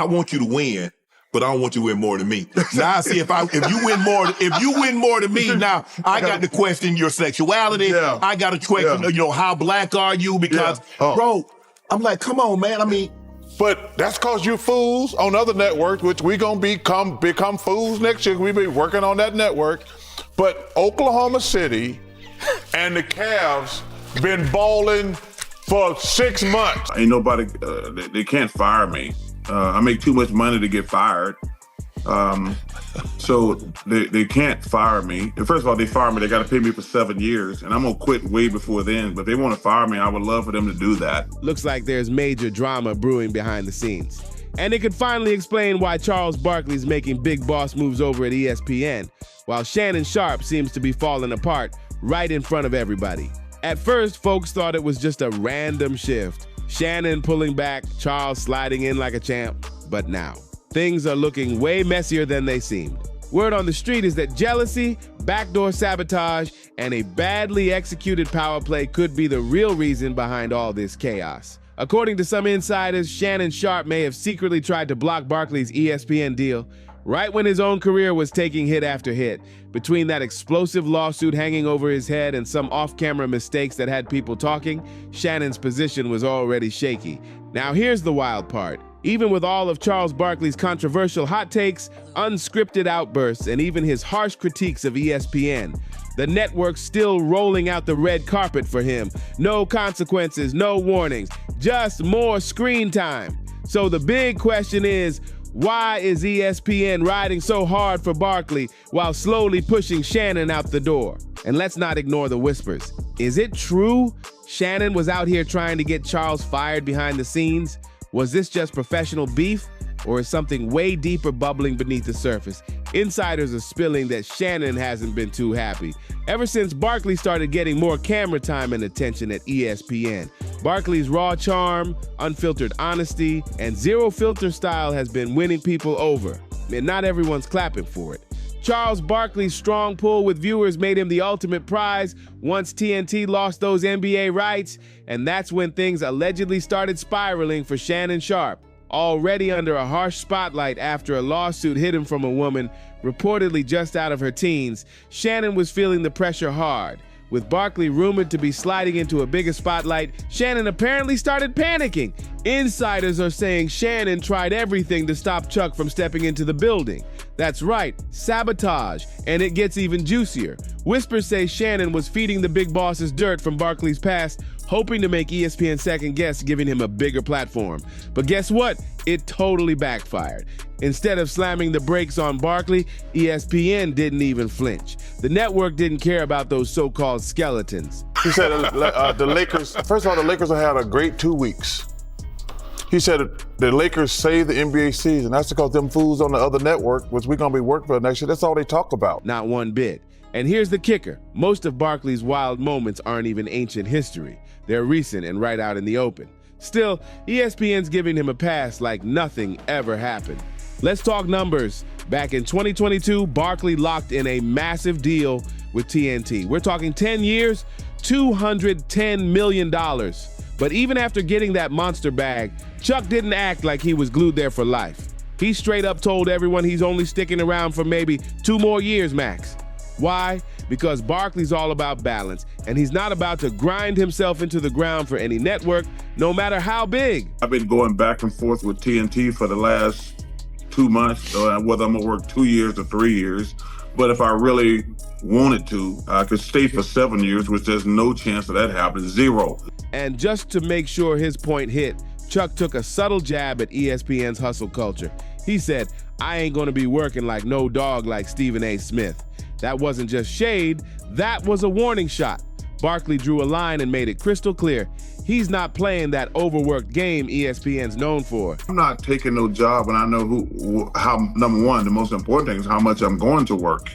I want you to win, but I don't want you to win more than me. Now I see if you win more than me, now I got to question your sexuality. Yeah. I got to question, how black are you? Because, bro, I'm like, come on, man. I mean, but that's because you fools on other networks, which we gonna become fools next year. We be working on that network. But Oklahoma City and the Cavs been balling for 6 months. Ain't nobody, they can't fire me. I make too much money to get fired. So they can't fire me. And first of all, they fire me, they gotta pay me for 7 years, and I'm gonna quit way before then. But if they wanna fire me, I would love for them to do that. Looks like there's major drama brewing behind the scenes. And it could finally explain why Charles Barkley's making big boss moves over at ESPN, while Shannon Sharpe seems to be falling apart right in front of everybody. At first, folks thought it was just a random shift. Shannon pulling back, Charles sliding in like a champ. But now, things are looking way messier than they seemed. Word on the street is that jealousy, backdoor sabotage, and a badly executed power play could be the real reason behind all this chaos. According to some insiders, Shannon Sharpe may have secretly tried to block Barkley's ESPN deal right when his own career was taking hit after hit. Between that explosive lawsuit hanging over his head and some off-camera mistakes that had people talking, Shannon's position was already shaky. Now here's the wild part. Even with all of Charles Barkley's controversial hot takes, unscripted outbursts, and even his harsh critiques of ESPN, the network's still rolling out the red carpet for him. No consequences, no warnings, just more screen time. So the big question is, why is ESPN riding so hard for Barkley while slowly pushing Shannon out the door? And let's not ignore the whispers. Is it true Shannon was out here trying to get Charles fired behind the scenes? Was this just professional beef, or is something way deeper bubbling beneath the surface? Insiders are spilling that Shannon hasn't been too happy. Ever since Barkley started getting more camera time and attention at ESPN, Barkley's raw charm, unfiltered honesty, and zero-filter style has been winning people over. And not everyone's clapping for it. Charles Barkley's strong pull with viewers made him the ultimate prize once TNT lost those NBA rights, and that's when things allegedly started spiraling for Shannon Sharpe. Already under a harsh spotlight after a lawsuit hit him from a woman reportedly just out of her teens, Shannon was feeling the pressure hard. With Barkley rumored to be sliding into a bigger spotlight, Shannon apparently started panicking. Insiders are saying Shannon tried everything to stop Chuck from stepping into the building. That's right, sabotage, and it gets even juicier. Whispers say Shannon was feeding the big bosses dirt from Barkley's past, hoping to make ESPN second guess, giving him a bigger platform. But guess what? It totally backfired. Instead of slamming the brakes on Barkley, ESPN didn't even flinch. The network didn't care about those so-called skeletons. He said the Lakers, first of all, the Lakers have had a great 2 weeks. He said the Lakers saved the NBA season. That's because them fools on the other network, which we're going to be working for next year, that's all they talk about. Not one bit. And here's the kicker. Most of Barkley's wild moments aren't even ancient history. They're recent and right out in the open. Still, ESPN's giving him a pass like nothing ever happened. Let's talk numbers. Back in 2022, Barkley locked in a massive deal with TNT. We're talking 10 years, $210 million. But even after getting that monster bag, Chuck didn't act like he was glued there for life. He straight up told everyone he's only sticking around for maybe 2 more years max. Why? Because Barkley's all about balance, and he's not about to grind himself into the ground for any network, no matter how big. I've been going back and forth with TNT for the last 2 months, whether I'm gonna work 2 years or 3 years. But if I really wanted to, I could stay for 7 years, which there's no chance of that happening, 0. And just to make sure his point hit, Chuck took a subtle jab at ESPN's hustle culture. He said, "I ain't gonna be working like no dog like Stephen A. Smith." That wasn't just shade, that was a warning shot. Barkley drew a line and made it crystal clear. He's not playing that overworked game ESPN's known for. I'm not taking no job, and I know how, number one, the most important thing is how much I'm going to work.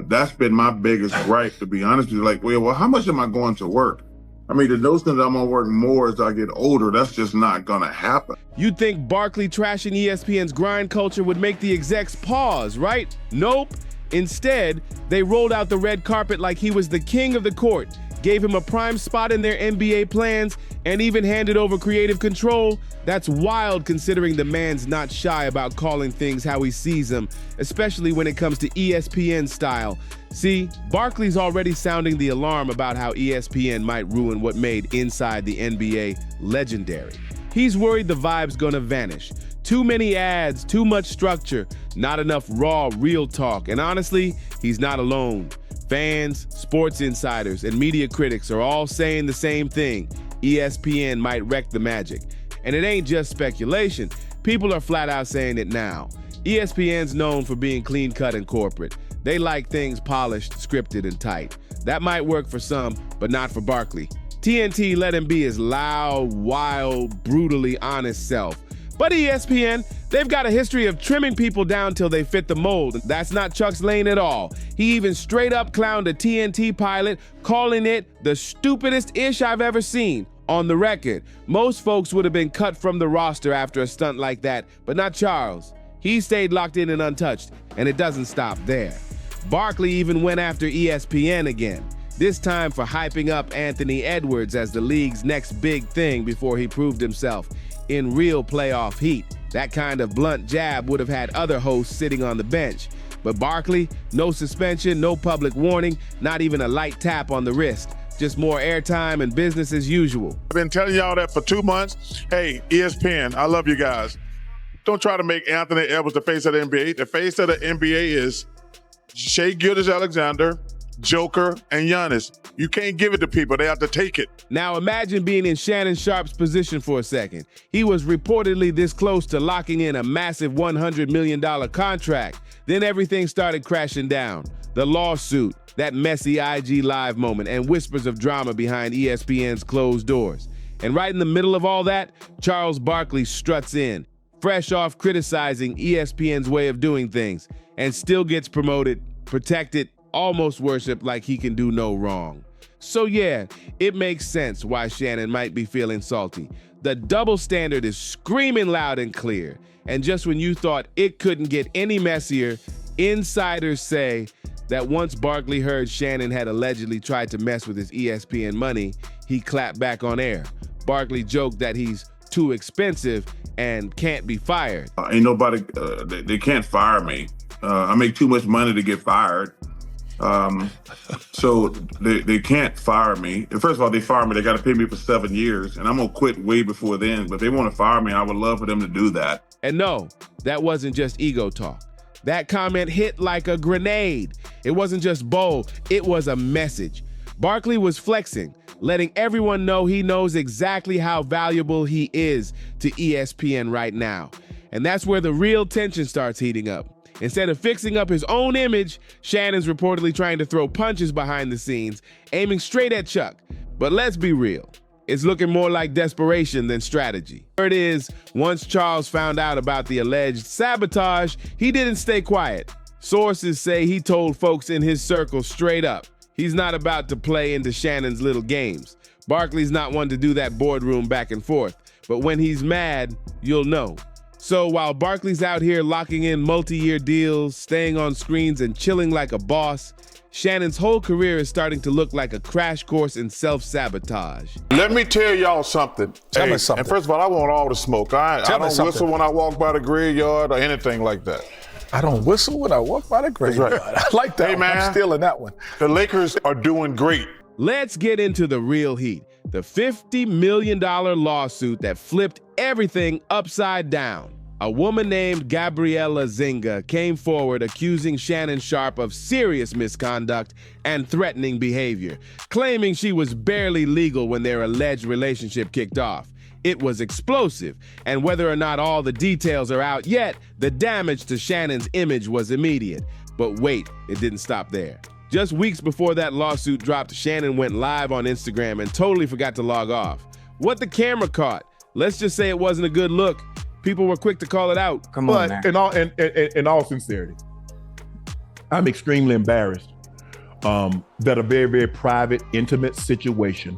That's been my biggest gripe, to be honest with you. Like, well, how much am I going to work? I mean, the notion that I'm gonna work more as I get older, that's just not gonna happen. You'd think Barkley trashing ESPN's grind culture would make the execs pause, right? Nope. Instead, they rolled out the red carpet like he was the king of the court, gave him a prime spot in their NBA plans, and even handed over creative control. That's wild considering the man's not shy about calling things how he sees them, especially when it comes to ESPN style. See, Barkley's already sounding the alarm about how ESPN might ruin what made Inside the NBA legendary. He's worried the vibe's gonna vanish. Too many ads, too much structure, not enough raw, real talk. And honestly, he's not alone. Fans, sports insiders, and media critics are all saying the same thing. ESPN might wreck the magic. And it ain't just speculation. People are flat out saying it now. ESPN's known for being clean-cut and corporate. They like things polished, scripted, and tight. That might work for some, but not for Barkley. TNT let him be his loud, wild, brutally honest self. But ESPN, they've got a history of trimming people down till they fit the mold. That's not Chuck's lane at all. He even straight up clowned a TNT pilot, calling it the stupidest ish I've ever seen. On the record, most folks would have been cut from the roster after a stunt like that, but not Charles. He stayed locked in and untouched, and it doesn't stop there. Barkley even went after ESPN again, this time for hyping up Anthony Edwards as the league's next big thing before he proved himself in real playoff heat. That kind of blunt jab would have had other hosts sitting on the bench. But Barkley, no suspension, no public warning, not even a light tap on the wrist. Just more airtime and business as usual. I've been telling y'all that for 2 months. Hey, ESPN, I love you guys. Don't try to make Anthony Edwards the face of the NBA. The face of the NBA is Shea Gilgeous-Alexander, Joker, and Giannis. You can't give it to people. They have to take it. Now imagine being in Shannon Sharpe's position for a second. He was reportedly this close to locking in a massive $100 million contract. Then everything started crashing down. The lawsuit, that messy IG Live moment, and whispers of drama behind ESPN's closed doors. And right in the middle of all that, Charles Barkley struts in, fresh off criticizing ESPN's way of doing things, and still gets promoted, protected, almost worshiped like he can do no wrong. So yeah, it makes sense why Shannon might be feeling salty. The double standard is screaming loud and clear. And just when you thought it couldn't get any messier, insiders say that once Barkley heard Shannon had allegedly tried to mess with his ESPN money, he clapped back on air. Barkley joked that he's too expensive and can't be fired. Ain't nobody, they can't fire me. I make too much money to get fired. So they can't fire me. And first of all, they fire me, they got to pay me for 7 years, and I'm going to quit way before then. But if they want to fire me, I would love for them to do that. And no, that wasn't just ego talk. That comment hit like a grenade. It wasn't just bold, it was a message. Barkley was flexing, letting everyone know he knows exactly how valuable he is to ESPN right now. And that's where the real tension starts heating up. Instead of fixing up his own image, Shannon's reportedly trying to throw punches behind the scenes, aiming straight at Chuck. But let's be real. It's looking more like desperation than strategy. Word is, once Charles found out about the alleged sabotage, he didn't stay quiet. Sources say he told folks in his circle straight up, he's not about to play into Shannon's little games. Barkley's not one to do that boardroom back and forth, but when he's mad, you'll know. So while Barkley's out here locking in multi-year deals, staying on screens, and chilling like a boss, Shannon's whole career is starting to look like a crash course in self-sabotage. Let me tell y'all something. Tell me something. And first of all, I want all the smoke. I don't whistle when I walk by the graveyard or anything like that. I don't whistle when I walk by the graveyard. Right. I like that. Hey, one. man. I'm stealing that one. The Lakers are doing great. Let's get into the real heat. The $50 million lawsuit that flipped everything upside down. A woman named Gabriella Zinga came forward accusing Shannon Sharpe of serious misconduct and threatening behavior, claiming she was barely legal when their alleged relationship kicked off. It was explosive, and whether or not all the details are out yet, the damage to Shannon's image was immediate. But wait, it didn't stop there. Just weeks before that lawsuit dropped, Shannon went live on Instagram and totally forgot to log off. What the camera caught, let's just say it wasn't a good look. People were quick to call it out. Come on, man. In all sincerity, I'm extremely embarrassed that a very, very private, intimate situation,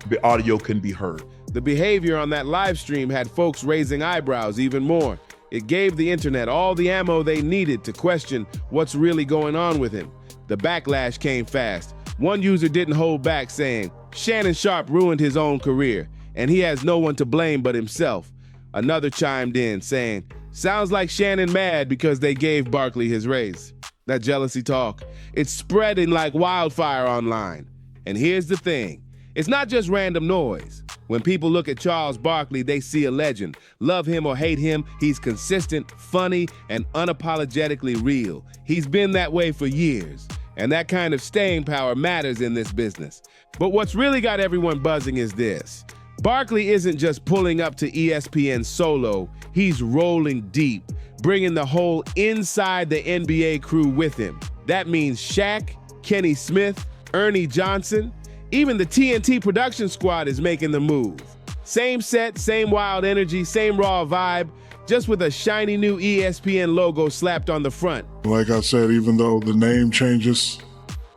the audio can be heard. The behavior on that live stream had folks raising eyebrows even more. It gave the internet all the ammo they needed to question what's really going on with him. The backlash came fast. One user didn't hold back, saying, Shannon Sharpe ruined his own career, and he has no one to blame but himself. Another chimed in, saying, sounds like Shannon mad because they gave Barkley his raise. That jealousy talk, it's spreading like wildfire online. And here's the thing, it's not just random noise. When people look at Charles Barkley, they see a legend. Love him or hate him, he's consistent, funny, and unapologetically real. He's been that way for years. And that kind of staying power matters in this business. But what's really got everyone buzzing is this. Barkley isn't just pulling up to ESPN solo, he's rolling deep, bringing the whole inside the NBA crew with him. That means Shaq, Kenny Smith, Ernie Johnson, even the TNT production squad is making the move. Same set, same wild energy, same raw vibe, just with a shiny new ESPN logo slapped on the front. Like I said, even though the name changes,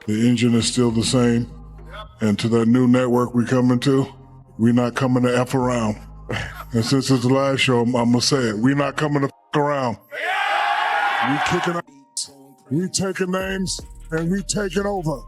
the engine is still the same. And to that new network we coming to, we're not coming to F around. And since it's the last show, I'm gonna say it. We're not coming to F around. We kicking ass, we taking names, and we taking over.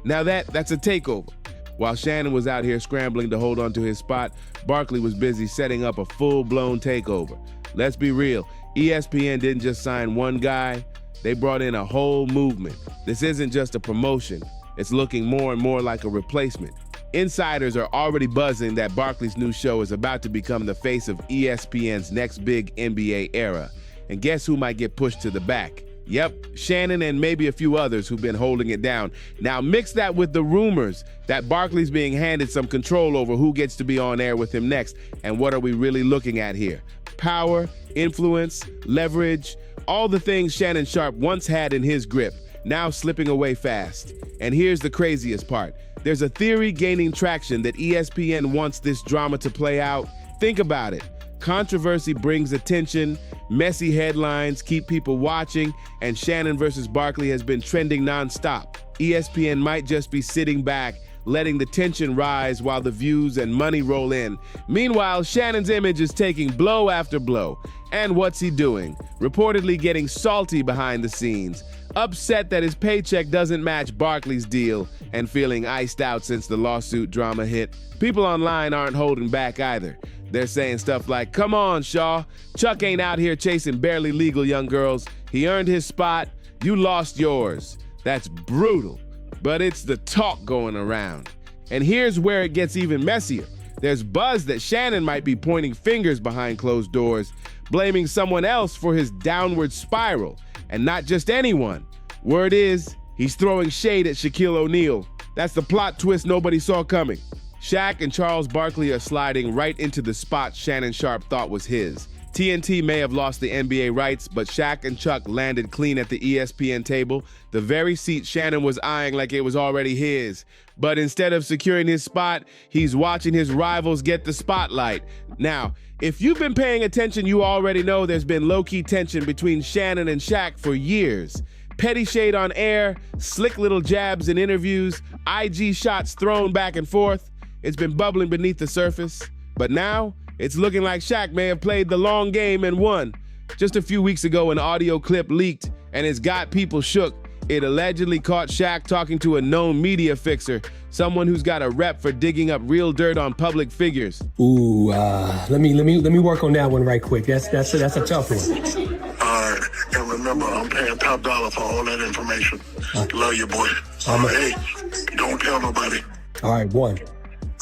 Now that's a takeover. While Shannon was out here scrambling to hold on to his spot, Barkley was busy setting up a full-blown takeover. Let's be real, ESPN didn't just sign one guy, they brought in a whole movement. This isn't just a promotion, it's looking more and more like a replacement. Insiders are already buzzing that Barkley's new show is about to become the face of ESPN's next big NBA era. And guess who might get pushed to the back? Yep, Shannon and maybe a few others who've been holding it down. Now mix that with the rumors that Barkley's being handed some control over who gets to be on air with him next. And what are we really looking at here? Power, influence, leverage, all the things Shannon Sharpe once had in his grip, now slipping away fast. And here's the craziest part. There's a theory gaining traction that ESPN wants this drama to play out. Think about it. Controversy brings attention, messy headlines keep people watching, and Shannon versus Barkley has been trending nonstop. ESPN might just be sitting back, letting the tension rise while the views and money roll in. Meanwhile, Shannon's image is taking blow after blow. And what's he doing? Reportedly getting salty behind the scenes, upset that his paycheck doesn't match Barkley's deal, and feeling iced out since the lawsuit drama hit. People online aren't holding back either. They're saying stuff like, come on, Shaw. Chuck ain't out here chasing barely legal young girls. He earned his spot. You lost yours. That's brutal. But it's the talk going around. And here's where it gets even messier. There's buzz that Shannon might be pointing fingers behind closed doors, blaming someone else for his downward spiral. And not just anyone. Word is, he's throwing shade at Shaquille O'Neal. That's the plot twist nobody saw coming. Shaq and Charles Barkley are sliding right into the spot Shannon Sharpe thought was his. TNT may have lost the NBA rights, but Shaq and Chuck landed clean at the ESPN table, the very seat Shannon was eyeing like it was already his. But instead of securing his spot, he's watching his rivals get the spotlight. Now, if you've been paying attention, you already know there's been low-key tension between Shannon and Shaq for years. Petty shade on air, slick little jabs in interviews, IG shots thrown back and forth. It's been bubbling beneath the surface. But now, it's looking like Shaq may have played the long game and won. Just a few weeks ago, an audio clip leaked, and it's got people shook. It allegedly caught Shaq talking to a known media fixer, someone who's got a rep for digging up real dirt on public figures. Ooh, let me work on that one right quick. That's a tough one. All right, and remember, I'm paying top dollar for all that information. Love you, boy. Hey, don't tell nobody. All right, one.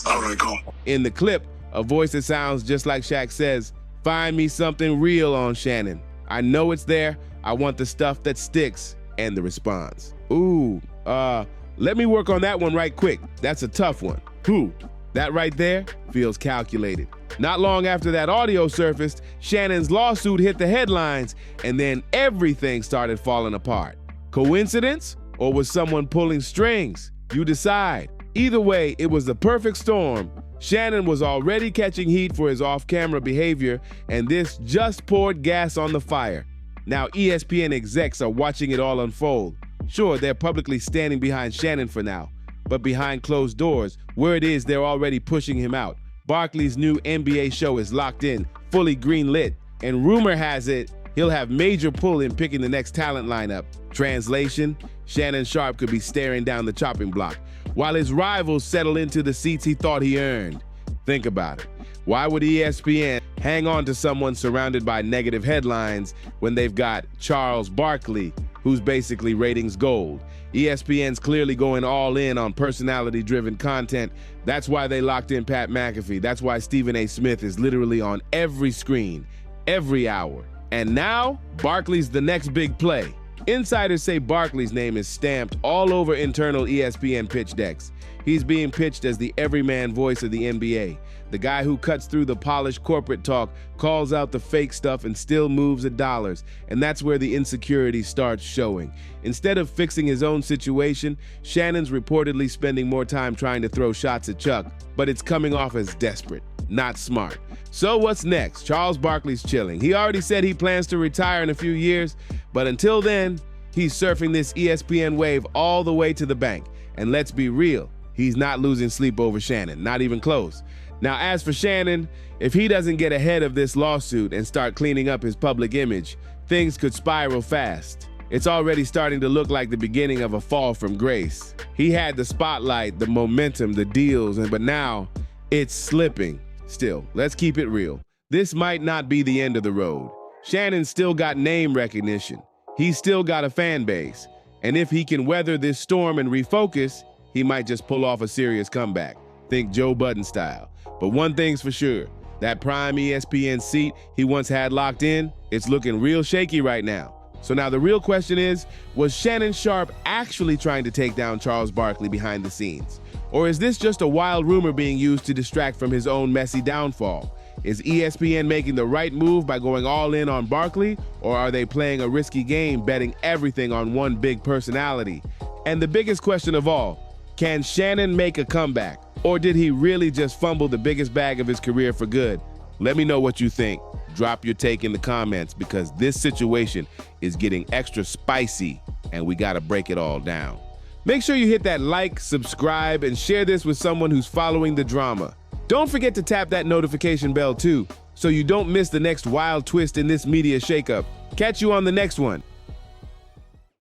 All right, go. In the clip, a voice that sounds just like Shaq says, "Find me something real on Shannon. I know it's there. I want the stuff that sticks." And the response, "Ooh, let me work on that one right quick. That's a tough one." Who? That right there feels calculated. Not long after that audio surfaced, Shannon's lawsuit hit the headlines, and then everything started falling apart. Coincidence? Or was someone pulling strings? You decide. Either way, it was the perfect storm. Shannon was already catching heat for his off-camera behavior, and this just poured gas on the fire. Now ESPN execs are watching it all unfold. Sure, they're publicly standing behind Shannon for now, but behind closed doors, word is they're already pushing him out. Barkley's new NBA show is locked in, fully green-lit, and rumor has it he'll have major pull in picking the next talent lineup. Translation, Shannon Sharpe could be staring down the chopping block, while his rivals settle into the seats he thought he earned. Think about it. Why would ESPN hang on to someone surrounded by negative headlines when they've got Charles Barkley, who's basically ratings gold? ESPN's clearly going all in on personality-driven content. That's why they locked in Pat McAfee. That's why Stephen A. Smith is literally on every screen, every hour. And now, Barkley's the next big play. Insiders say Barkley's name is stamped all over internal ESPN pitch decks. He's being pitched as the everyman voice of the NBA, the guy who cuts through the polished corporate talk, calls out the fake stuff, and still moves the dollars. And that's where the insecurity starts showing. Instead of fixing his own situation, Shannon's reportedly spending more time trying to throw shots at Chuck, but it's coming off as desperate, not smart. So what's next? Charles Barkley's chilling. He already said he plans to retire in a few years, but until then, he's surfing this ESPN wave all the way to the bank. And let's be real, he's not losing sleep over Shannon, not even close. Now, as for Shannon, if he doesn't get ahead of this lawsuit and start cleaning up his public image, things could spiral fast. It's already starting to look like the beginning of a fall from grace. He had the spotlight, the momentum, the deals, but now it's slipping. Still, let's keep it real. This might not be the end of the road. Shannon's still got name recognition. He's still got a fan base. And if he can weather this storm and refocus, he might just pull off a serious comeback. Think Joe Budden style. But one thing's for sure, that prime ESPN seat he once had locked in, it's looking real shaky right now. So now the real question is, was Shannon Sharpe actually trying to take down Charles Barkley behind the scenes? Or is this just a wild rumor being used to distract from his own messy downfall? Is ESPN making the right move by going all in on Barkley, or are they playing a risky game betting everything on one big personality? And the biggest question of all, can Shannon make a comeback? Or did he really just fumble the biggest bag of his career for good? Let me know what you think. Drop your take in the comments, because this situation is getting extra spicy and we gotta break it all down. Make sure you hit that like, subscribe, and share this with someone who's following the drama. Don't forget to tap that notification bell too, so you don't miss the next wild twist in this media shakeup. Catch you on the next one.